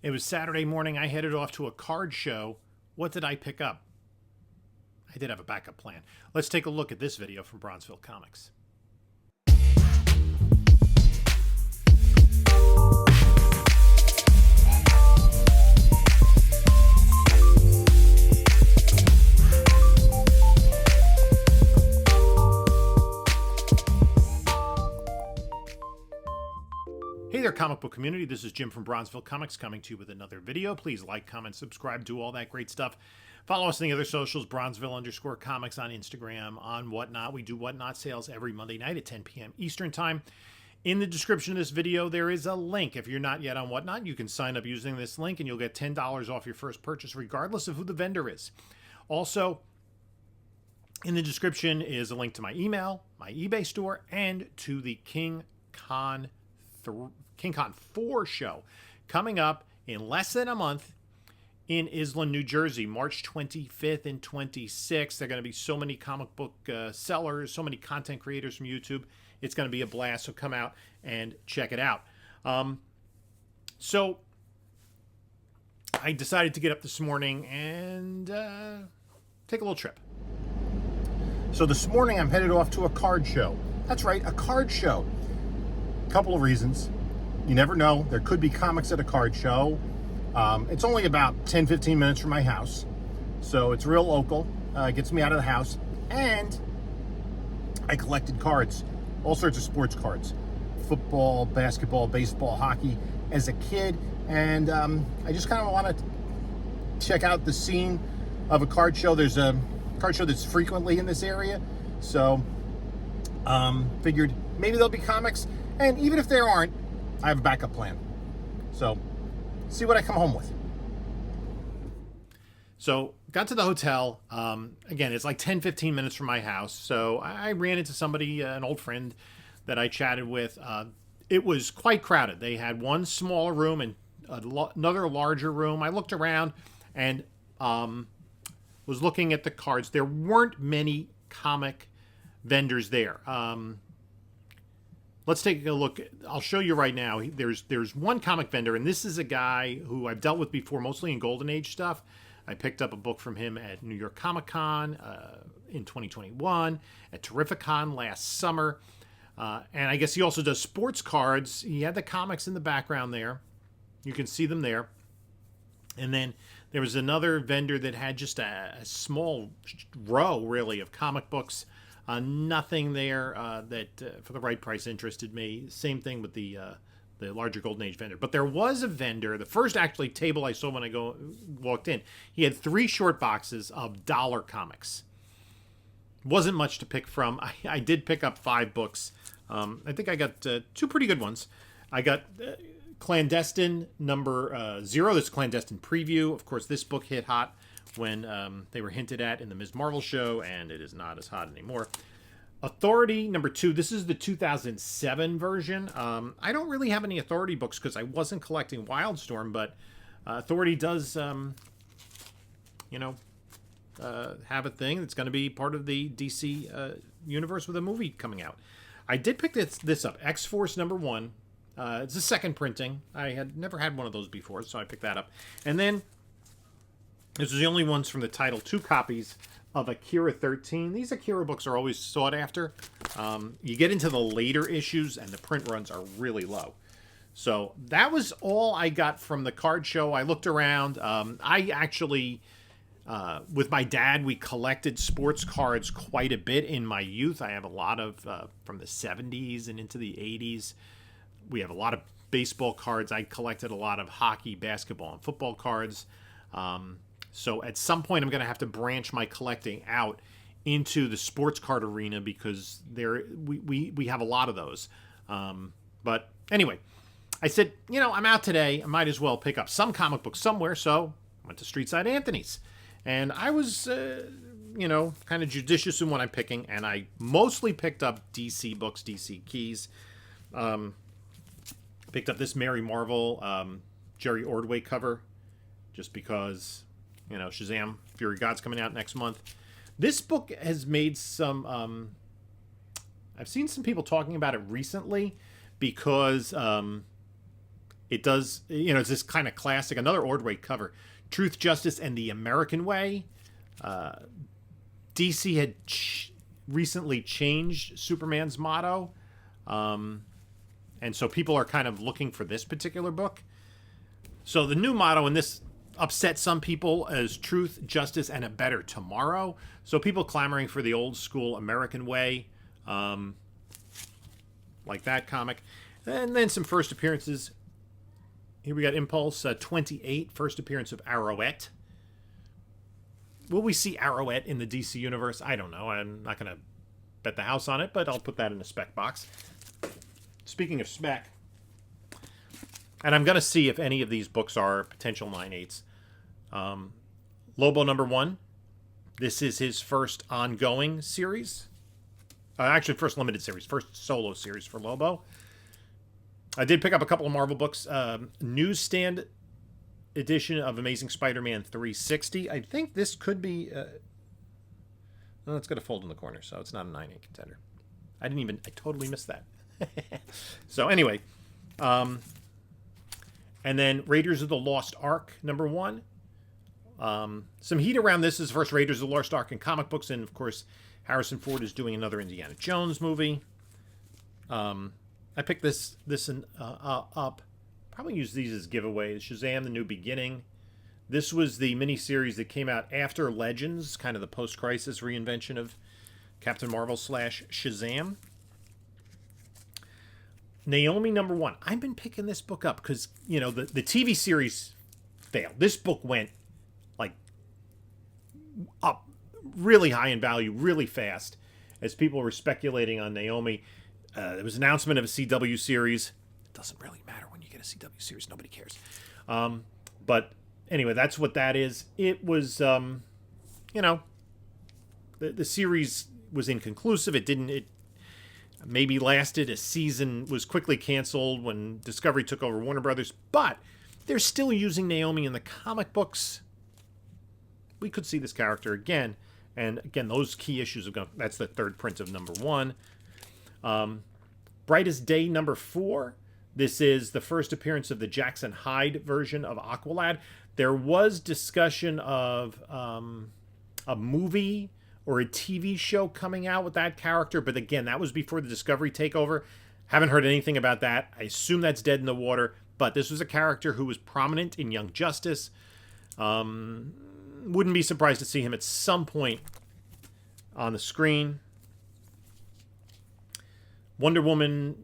It was Saturday morning. I headed off to a card show. What did I pick up? I did have a backup plan. Let's take a look at this video from Bronzeville Comics. Hey there, comic book community. This is Jim from Bronzeville Comics coming to you with another video. Please like, comment, subscribe, do all that great stuff. Follow us on the other socials, Bronzeville_comics on Instagram, on Whatnot. We do Whatnot sales every Monday night at 10 p.m. Eastern Time. In the description of this video, there is a link. If you're not yet on Whatnot, you can sign up using this link and you'll get $10 off your first purchase, regardless of who the vendor is. Also, in the description is a link to my email, my eBay store, and to the King Con 4 show coming up in less than a month in Island, New Jersey, March 25th and 26th. There are going to be so many comic book sellers, so many content creators from YouTube. It's going to be a blast, so come out and check it out. So I decided to get up this morning and take a little trip. So this morning I'm headed off to a card show. That's right, a card show. Couple of reasons. You never know. There could be comics at a card show. It's only about 10-15 minutes from my house, so it's real local. Gets me out of the house. And I collected cards, all sorts of sports cards. Football, basketball, baseball, hockey as a kid. And I just kind of want to check out the scene of a card show. There's a card show that's frequently in this area. So figured maybe there'll be comics. And even if there aren't, I have a backup plan. So, see what I come home with. So, got to the hotel. Again, it's like 10-15 minutes from my house. So, I ran into somebody, an old friend that I chatted with. It was quite crowded. They had one smaller room and another larger room. I looked around and was looking at the cards. There weren't many comic vendors there. Let's take a look. I'll show you right now. There's one comic vendor, and this is a guy who I've dealt with before, mostly in Golden Age stuff. I picked up a book from him at New York Comic Con in 2021, at Terrificon last summer. And I guess he also does sports cards. He had the comics in the background there. You can see them there. And then there was another vendor that had just a small row, really, of comic books. Nothing there that for the right price interested me. Same thing with the larger Golden Age vendor. But there was a vendor, the first actually table I saw when I walked in. He had 3 short boxes of dollar comics. Wasn't much to pick from. I did pick up 5 books. I think I got 2 pretty good ones. I got Clandestine number 0. This is Clandestine preview. Of course, this book hit hot when they were hinted at in the Ms. Marvel show, and it is not as hot anymore. Authority number 2. This is the 2007 version. I don't really have any Authority books because I wasn't collecting Wildstorm, but Authority does, have a thing that's going to be part of the DC universe with a movie coming out. I did pick this up, X-Force number 1. It's a second printing. I had never had one of those before, so I picked that up. And then this is the only ones from the title, 2 copies of Akira 13. These Akira books are always sought after. You get into the later issues and the print runs are really low. So that was all I got from the card show. I looked around. I actually, with my dad, we collected sports cards quite a bit in my youth. I have a lot of from the 70s and into the 80s. We have a lot of baseball cards. I collected a lot of hockey, basketball, and football cards. So at some point, I'm going to have to branch my collecting out into the sports card arena because we have a lot of those. But anyway, I said, I'm out today. I might as well pick up some comic books somewhere. So I went to Streetside Anthony's. And I was, kind of judicious in what I'm picking. And I mostly picked up DC books, DC keys. Picked up this Mary Marvel Jerry Ordway cover just because Shazam Fury of God's coming out next month. This book has made some I've seen some people talking about it recently because It does, you know, it's this kind of classic, another Ordway cover. Truth, Justice, and the American Way. DC had recently changed Superman's motto. And so people are kind of looking for this particular book. So the new motto in this upset some people as Truth, Justice, and a Better Tomorrow. So people clamoring for the old school American Way, like that comic. And then some first appearances. Here we got Impulse 28, first appearance of Arrowette. Will we see Arrowette in the DC universe? I don't know. I'm not going to bet the house on it, but I'll put that in the spec box. Speaking of spec, and I'm going to see if any of these books are potential 9/8s. Lobo #1. This is his first ongoing series. Actually, first limited series. First solo series for Lobo. I did pick up a couple of Marvel books. Newsstand edition of Amazing Spider-Man 360. I think this could be... well, it's got a fold in the corner, so it's not a 9/8 contender. I totally missed that. So anyway, and then Raiders of the Lost Ark #1. Some heat around this is first Raiders of the Lost Ark in comic books, and of course Harrison Ford is doing another Indiana Jones movie. I picked this up. Probably use these as giveaways. Shazam: The New Beginning. This was the miniseries that came out after Legends, kind of the post-crisis reinvention of Captain Marvel / Shazam. Naomi #1. I've been picking this book up because, you know, the TV series failed. This book went, like, up really high in value, really fast, as people were speculating on Naomi. There was an announcement of a CW series. It doesn't really matter when you get a CW series. Nobody cares. But anyway, that's what that is. It was, you know, the series was inconclusive. It maybe lasted a season, was quickly canceled when Discovery took over Warner Brothers. But they're still using Naomi in the comic books. We could see this character again. And again, those key issues, that's the third print of #1. Brightest Day #4. This is the first appearance of the Jackson Hyde version of Aqualad. There was discussion of a movie or a TV show coming out with that character, but again, that was before the Discovery takeover. Haven't heard anything about that. I assume that's dead in the water, but this was a character who was prominent in Young Justice. Wouldn't be surprised to see him at some point on the screen. Wonder Woman,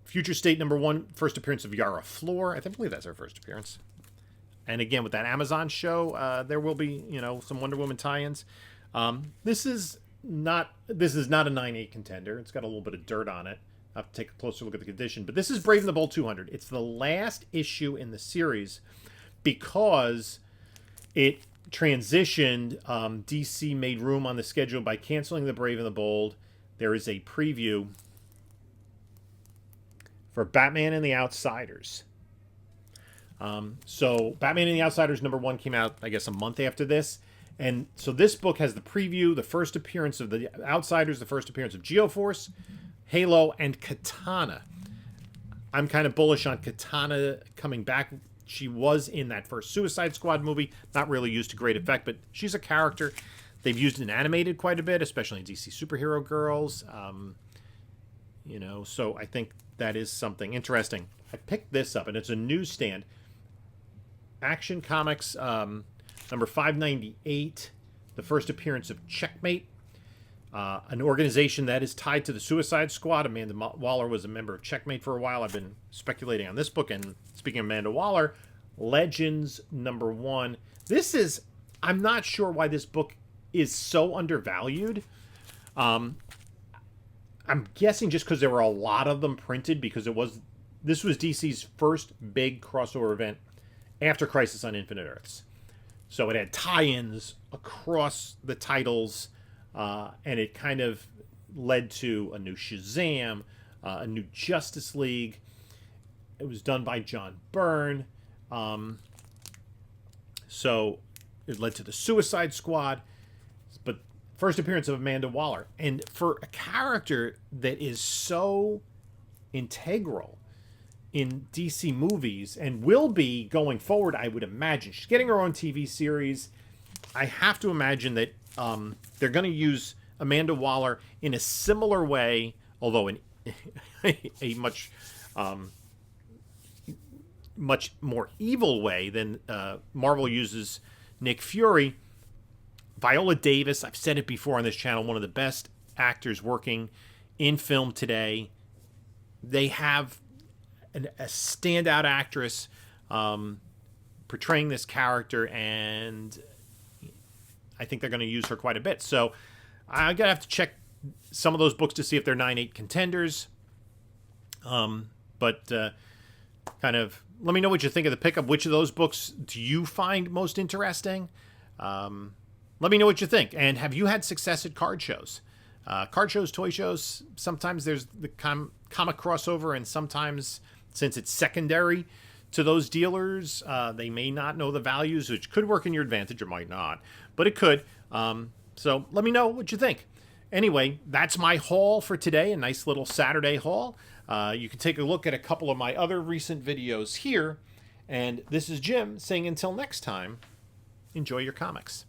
Future State #1, first appearance of Yara Flor. I believe that's her first appearance. And again, with that Amazon show, there will be, you know, some Wonder Woman tie-ins. This is not a 9/8 contender. It's got a little bit of dirt on it. I have to take a closer look at the condition. But this is Brave and the Bold 200. It's the last issue in the series because it transitioned. DC made room on the schedule by canceling the Brave and the Bold. There is a preview for Batman and the Outsiders. So Batman and the Outsiders #1 came out, I guess, a month after this. And so this book has the preview, the first appearance of the Outsiders, the first appearance of Geoforce, Halo, and Katana. I'm kind of bullish on Katana coming back. She was in that first Suicide Squad movie. Not really used to great effect, but she's a character. They've used it in animated quite a bit, especially in DC Superhero Girls. You know, so I think that is something interesting. I picked this up, and it's a newsstand. Action Comics number 598, the first appearance of Checkmate, an organization that is tied to the Suicide Squad. Amanda Waller was a member of Checkmate for a while. I've been speculating on this book, and speaking of Amanda Waller, Legends #1. This is, I'm not sure why this book is so undervalued. I'm guessing just because there were a lot of them printed, because this was DC's first big crossover event after Crisis on Infinite Earths. So it had tie-ins across the titles, and it kind of led to a new Shazam, a new Justice League. It was done by John Byrne. So it led to the Suicide Squad. But first appearance of Amanda Waller. And for a character that is so integral in DC movies and will be going forward, I would imagine. She's getting her own TV series. I have to imagine that they're going to use Amanda Waller in a similar way, although in a much much more evil way than Marvel uses Nick Fury. Viola Davis, I've said it before on this channel, one of the best actors working in film today. They have a standout actress portraying this character, and I think they're going to use her quite a bit. So I'm going to have to check some of those books to see if they're 9/8 contenders. But kind of let me know what you think of the pickup. Which of those books do you find most interesting? Let me know what you think. And have you had success at card shows? Card shows, toy shows, sometimes there's the comic crossover, and sometimes, since it's secondary to those dealers, they may not know the values, which could work in your advantage or might not. But it could. So let me know what you think. Anyway, that's my haul for today, a nice little Saturday haul. You can take a look at a couple of my other recent videos here. And this is Jim saying until next time, enjoy your comics.